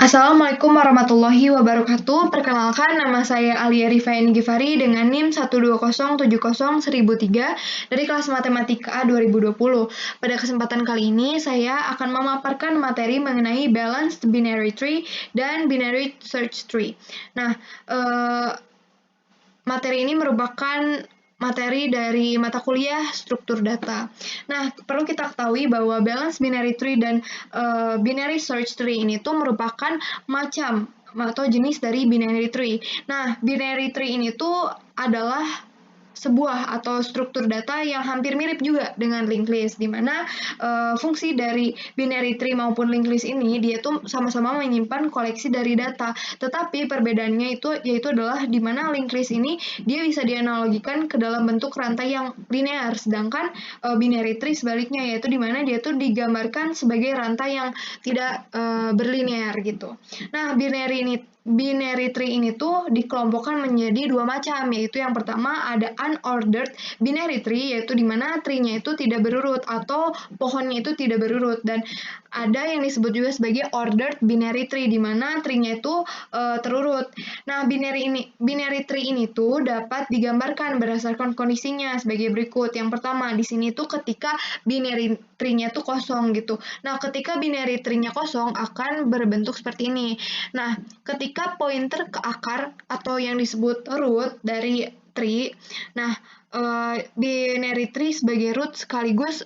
Assalamualaikum warahmatullahi wabarakatuh. Perkenalkan, nama saya Alia Rifaini Gifari dengan NIM 120701003 dari kelas Matematika 2020. Pada kesempatan kali ini, saya akan memaparkan materi mengenai Balanced Binary Tree dan Binary Search Tree. Nah, materi ini merupakan materi dari mata kuliah struktur data. Nah, perlu kita ketahui bahwa Balanced Binary Tree dan Binary Search Tree ini tuh merupakan macam atau jenis dari binary tree. Nah, binary tree ini tuh adalah sebuah atau struktur data yang hampir mirip juga dengan linked list, di mana fungsi dari binary tree maupun linked list ini dia tuh sama-sama menyimpan koleksi dari data. Tetapi perbedaannya itu yaitu adalah di mana linked list ini dia bisa dianalogikan ke dalam bentuk rantai yang linear, sedangkan binary tree sebaliknya, yaitu di mana dia tuh digambarkan sebagai rantai yang tidak berlinear gitu. Nah, binary tree ini tuh dikelompokkan menjadi dua macam, yaitu yang pertama ada unordered binary tree, yaitu di mana tree-nya itu tidak berurut atau pohonnya itu tidak berurut, dan ada yang disebut juga sebagai ordered binary tree, di mana tree-nya itu terurut. Nah, binary tree ini tuh dapat digambarkan berdasarkan kondisinya sebagai berikut. Yang pertama, di sini tuh ketika binary tree-nya tuh kosong gitu. Nah, ketika binary tree-nya kosong akan berbentuk seperti ini. Nah, ketika pointer ke akar atau yang disebut root dari tree, nah binary tree sebagai root sekaligus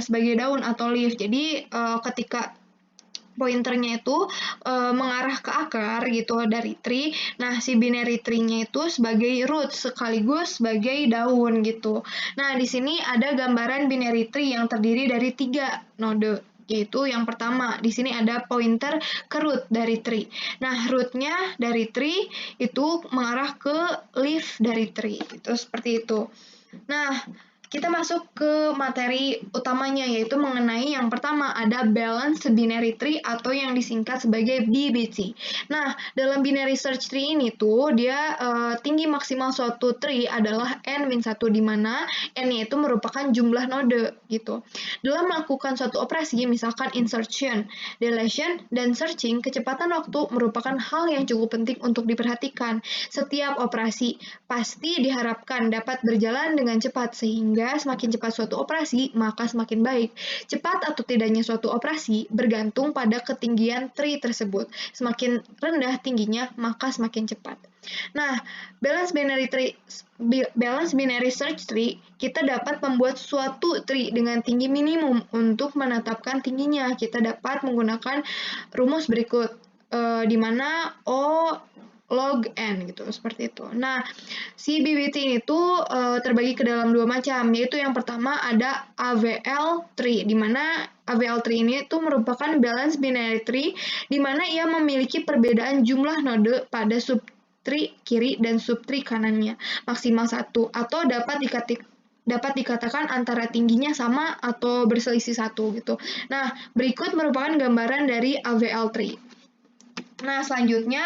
sebagai daun atau leaf. Jadi ketika pointernya itu mengarah ke akar gitu dari tree. Nah, si binary tree-nya itu sebagai root sekaligus sebagai daun gitu. Nah, di sini ada gambaran binary tree yang terdiri dari 3 node, yaitu yang pertama, di sini ada pointer ke root dari tree. Nah, root-nya dari tree itu mengarah ke leaf dari tree. Itu seperti itu. Nah, kita masuk ke materi utamanya, yaitu mengenai yang pertama ada Balanced Binary Tree atau yang disingkat sebagai BBT. Nah, dalam binary search tree ini tuh dia tinggi maksimal suatu tree adalah n-1, di mana n-nya itu merupakan jumlah node gitu. Dalam melakukan suatu operasi, misalkan insertion, deletion, dan searching, kecepatan waktu merupakan hal yang cukup penting untuk diperhatikan. Setiap operasi pasti diharapkan dapat berjalan dengan cepat, sehingga semakin cepat suatu operasi, maka semakin baik. Cepat atau tidaknya suatu operasi bergantung pada ketinggian tree tersebut. Semakin rendah tingginya, maka semakin cepat. Nah, balance binary search tree, kita dapat membuat suatu tree dengan tinggi minimum. Untuk menetapkan tingginya, kita dapat menggunakan rumus berikut, di mana O log n gitu, seperti itu. Nah, si BBT ini tuh terbagi ke dalam dua macam, yaitu yang pertama ada AVL tree, di mana AVL tree ini tuh merupakan balance binary tree, di mana ia memiliki perbedaan jumlah node pada subtree kiri dan subtree kanannya maksimal 1, atau dapat dikatakan antara tingginya sama atau berselisih 1 gitu. Nah, berikut merupakan gambaran dari AVL tree. Nah, selanjutnya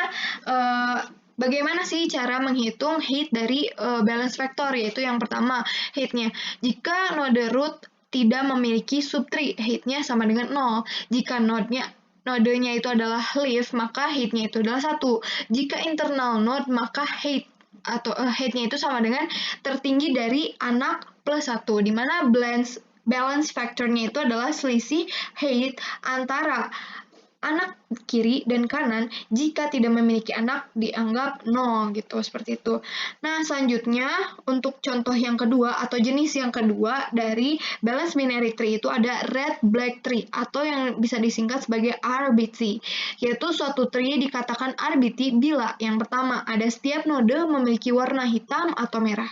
bagaimana sih cara menghitung height dari balance vector, yaitu yang pertama height-nya. Jika node root tidak memiliki subtree, height-nya sama dengan 0. Jika nodenya itu adalah leaf, maka height-nya itu adalah 1. Jika internal node, maka height-nya itu sama dengan tertinggi dari anak plus 1, di mana balance factor-nya itu adalah selisih height antara anak kiri dan kanan. Jika tidak memiliki anak dianggap 0 gitu, seperti itu. Nah, selanjutnya untuk contoh yang kedua atau jenis yang kedua dari balance binary tree itu ada red black tree atau yang bisa disingkat sebagai RBT, yaitu suatu tree dikatakan RBT bila yang pertama ada setiap node memiliki warna hitam atau merah.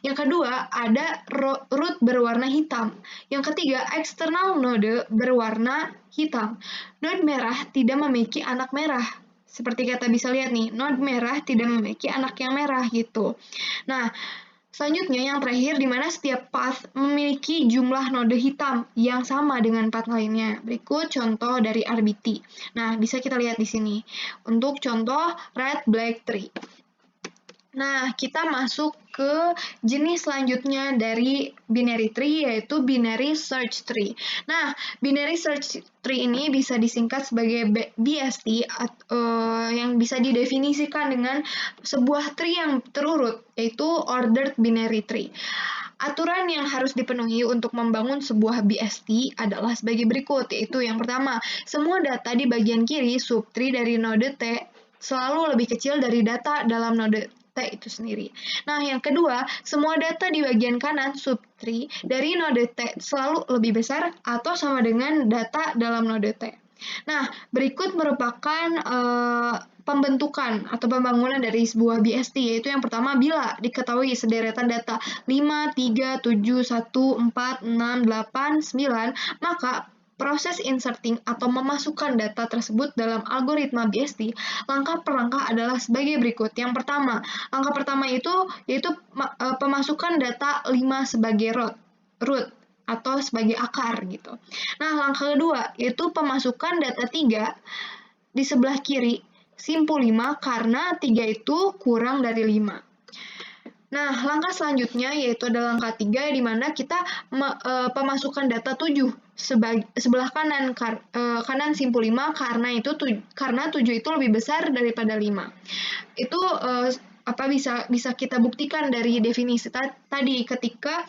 Yang kedua ada root berwarna hitam. Yang ketiga eksternal node berwarna hitam. Node merah tidak memiliki anak merah. Seperti kita bisa lihat nih, node merah tidak memiliki anak yang merah gitu. Nah, selanjutnya yang terakhir, di mana setiap path memiliki jumlah node hitam yang sama dengan path lainnya. Berikut contoh dari RBT. Nah, bisa kita lihat di sini. Untuk contoh red black tree. Nah, kita masuk ke jenis selanjutnya dari binary tree, yaitu binary search tree. Nah, binary search tree ini bisa disingkat sebagai BST yang bisa didefinisikan dengan sebuah tree yang terurut, yaitu ordered binary tree. Aturan yang harus dipenuhi untuk membangun sebuah BST adalah sebagai berikut, yaitu yang pertama, semua data di bagian kiri subtree dari node T selalu lebih kecil dari data dalam node T itu sendiri. Nah, yang kedua, semua data di bagian kanan subtree dari node T selalu lebih besar atau sama dengan data dalam node T. Nah, berikut merupakan pembentukan atau pembangunan dari sebuah BST, yaitu yang pertama, bila diketahui sederetan data 5, 3, 7, 1, 4, 6, 8, 9, maka proses inserting atau memasukkan data tersebut dalam algoritma BST, langkah per langkah adalah sebagai berikut. Yang pertama, langkah pertama itu yaitu pemasukan data 5 sebagai root atau sebagai akar gitu. Nah, langkah kedua yaitu pemasukan data 3 di sebelah kiri simpul 5 karena 3 itu kurang dari 5. Nah, langkah selanjutnya yaitu ada langkah 3 di mana kita pemasukan data 7 sebelah kanan kanan simpul 5 karena 7 itu lebih besar daripada 5. Itu bisa kita buktikan dari definisi tadi ketika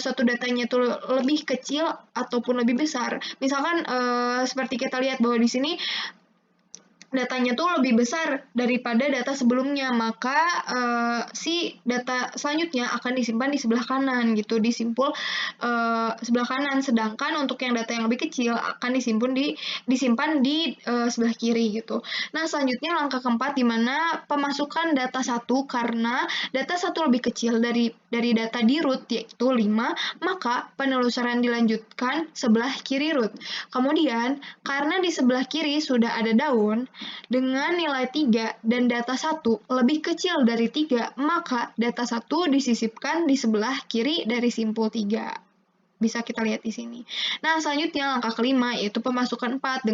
suatu datanya itu lebih kecil ataupun lebih besar. Misalkan seperti kita lihat bahwa di sini datanya tuh lebih besar daripada data sebelumnya, maka si data selanjutnya akan disimpan di sebelah kanan gitu, disimpul sebelah kanan. Sedangkan untuk yang data yang lebih kecil akan disimpan di sebelah kiri gitu. Nah, selanjutnya langkah keempat di mana pemasukan data 1 karena data 1 lebih kecil dari data di root yaitu 5, maka penelusuran dilanjutkan sebelah kiri root. Kemudian, karena di sebelah kiri sudah ada daun, dengan nilai 3 dan data 1 lebih kecil dari 3, maka data 1 disisipkan di sebelah kiri dari simpul 3. Bisa kita lihat di sini. Nah, selanjutnya langkah kelima yaitu pemasukan 4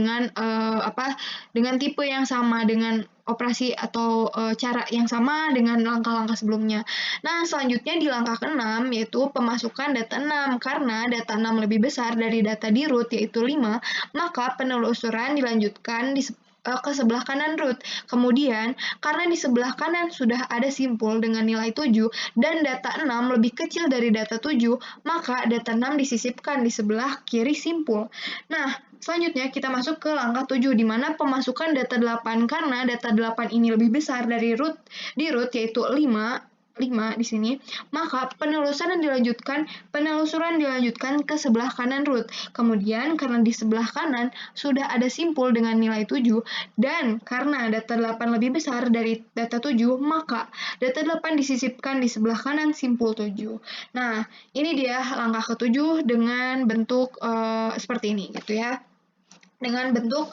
dengan tipe yang sama, dengan operasi atau cara yang sama dengan langkah-langkah sebelumnya. Nah, selanjutnya di langkah ke-6 yaitu pemasukan data 6. Karena data 6 lebih besar dari data di root yaitu 5, maka penelusuran dilanjutkan ke sebelah kanan root. Kemudian, karena di sebelah kanan sudah ada simpul dengan nilai 7 dan data 6 lebih kecil dari data 7, maka data 6 disisipkan di sebelah kiri simpul. Nah, selanjutnya kita masuk ke langkah 7 di mana pemasukan data 8 karena data 8 ini lebih besar dari root yaitu 5 di sini, maka penelusuran dilanjutkan ke sebelah kanan root. Kemudian karena di sebelah kanan sudah ada simpul dengan nilai 7 dan karena data 8 lebih besar dari data 7, maka data 8 disisipkan di sebelah kanan simpul 7. Nah, ini dia langkah ke-7 dengan bentuk seperti ini gitu ya. Dengan bentuk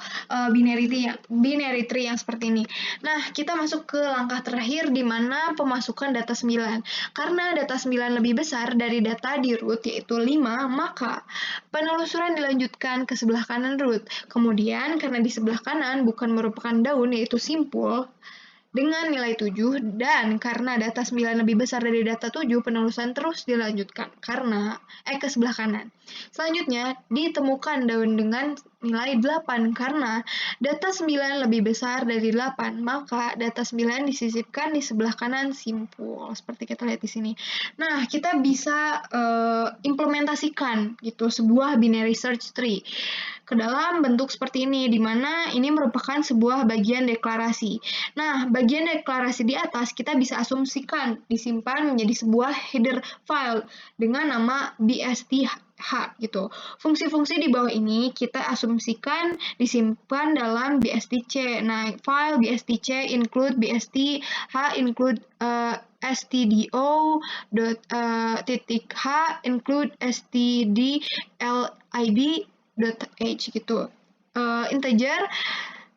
binary tree yang seperti ini. Nah, kita masuk ke langkah terakhir di mana pemasukan data 9. Karena data 9 lebih besar dari data di root yaitu 5, maka penelusuran dilanjutkan ke sebelah kanan root. Kemudian karena di sebelah kanan bukan merupakan daun yaitu simpul dengan nilai 7 dan karena data 9 lebih besar dari data 7, penelusuran terus dilanjutkan ke sebelah kanan. Selanjutnya, ditemukan daun dengan nilai 8 karena data 9 lebih besar dari 8, maka data 9 disisipkan di sebelah kanan simpul. Seperti kita lihat di sini. Nah, kita bisa implementasikan gitu sebuah binary search tree ke dalam bentuk seperti ini, di mana ini merupakan sebuah bagian deklarasi. Nah, bagian deklarasi di atas kita bisa asumsikan disimpan menjadi sebuah header file dengan nama bsth gitu. Fungsi-fungsi di bawah ini kita asumsikan disimpan dalam bstc. Nah, file bstc include bsth include stdio.h include stdlib.h gitu. Integer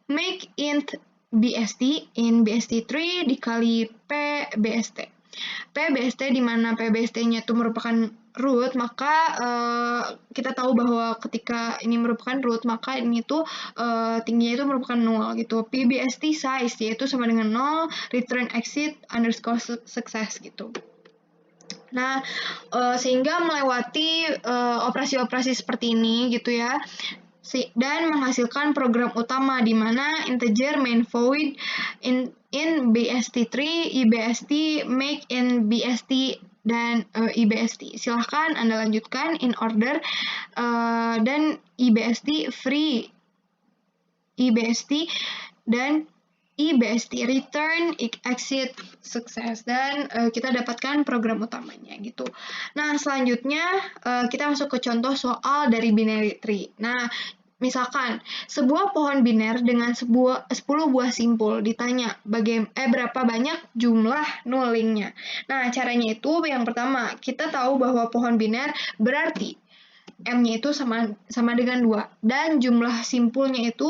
make int BST in BST3 dikali P BST. P BST di mana P BST-nya itu merupakan root, maka kita tahu bahwa ketika ini merupakan root, maka ini tuh tingginya itu merupakan 0 gitu. PBST size yaitu sama dengan 0, return exit underscore success gitu. Nah, sehingga melewati operasi-operasi seperti ini gitu ya, dan menghasilkan program utama di mana integer main void in BST3, IBST, make in BST, dan IBST. Silahkan Anda lanjutkan in order, dan IBST free, IBST, dan IBST return exit sukses, dan kita dapatkan program utamanya gitu. Nah, selanjutnya kita masuk ke contoh soal dari binary tree. Nah, misalkan sebuah pohon biner dengan 10 buah simpul, ditanya berapa banyak jumlah nullingnya. Nah, caranya itu yang pertama, kita tahu bahwa pohon biner berarti M-nya itu sama dengan 2 dan jumlah simpulnya itu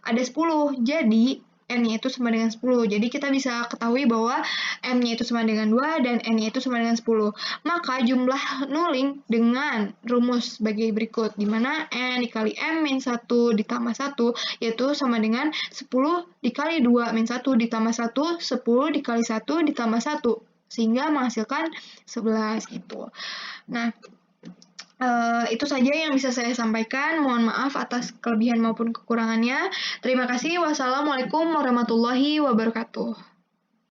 ada 10. Jadi N-nya itu sama dengan 10. Jadi kita bisa ketahui bahwa M-nya itu sama dengan 2 dan N-nya itu sama dengan 10. Maka jumlah nulling dengan rumus sebagai berikut, di mana N dikali M min 1 ditambah 1 yaitu sama dengan 10 dikali 2 min 1 ditambah 1, 10 dikali 1 ditambah 1. Sehingga menghasilkan 11 gitu. Nah, itu saja yang bisa saya sampaikan. Mohon maaf atas kelebihan maupun kekurangannya. Terima kasih. Wassalamualaikum warahmatullahi wabarakatuh.